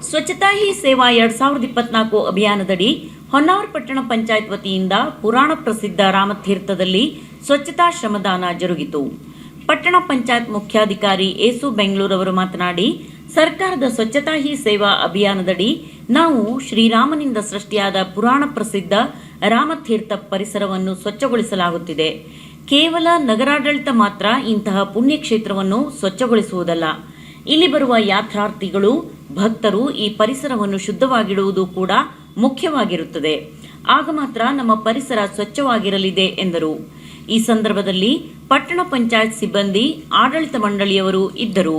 ಸ್ವಚ್ಛತಾ ಹಿ ಸೇವಾ 2024 ಅಭಿಯಾನದಡಿ ಹೊನ್ನಾವರ ಪಟ್ಟಣ ಪಂಚಾಯತ್ ವತಿಯಿಂದ ಪುರಾಣ ಪ್ರಸಿದ್ಧ ರಾಮತೀರ್ಥದಲ್ಲಿ ಸ್ವಚ್ಛತಾ ಶ್ರಮದಾನ ಜರುಗಿತು. ಪಟ್ಟಣ ಪಂಚಾಯತ್ ಮುಖ್ಯಾಧಿಕಾರಿ ಏಸು ಬೆಂಗಳೂರವರು ಮಾತನಾಡಿ, ಸರ್ಕಾರದ ಸ್ವಚ್ಛತಾ ಹಿ ಸೇವಾ ಅಭಿಯಾನದಡಿ ನಾವು ಶ್ರೀರಾಮನಿಂದ ಸೃಷ್ಟಿಯಾದ ಪುರಾಣ ಪ್ರಸಿದ್ಧ ರಾಮತೀರ್ಥ ಪರಿಸರವನ್ನು ಸ್ವಚ್ಛಗೊಳಿಸಲಾಗುತ್ತಿದೆ. ಕೇವಲ ನಗರಾಡಳಿತ ಮಾತ್ರ ಇಂತಹ ಪುಣ್ಯಕ್ಷೇತ್ರವನ್ನು ಸ್ವಚ್ಛಗೊಳಿಸುವುದಲ್ಲ, ಇಲ್ಲಿ ಬರುವ ಯಾತ್ರಾರ್ಥಿಗಳು ಭಕ್ತರು ಈ ಪರಿಸರವನ್ನು ಶುದ್ಧವಾಗಿಡುವುದು ಕೂಡ ಮುಖ್ಯವಾಗಿರುತ್ತದೆ. ಆಗ ಮಾತ್ರ ನಮ್ಮ ಪರಿಸರ ಸ್ವಚ್ಛವಾಗಿರಲಿದೆ ಎಂದರು. ಈ ಸಂದರ್ಭದಲ್ಲಿ ಪಟ್ಟಣ ಪಂಚಾಯತ್ ಸಿಬ್ಬಂದಿ, ಆಡಳಿತ ಮಂಡಳಿಯವರು ಇದ್ದರು.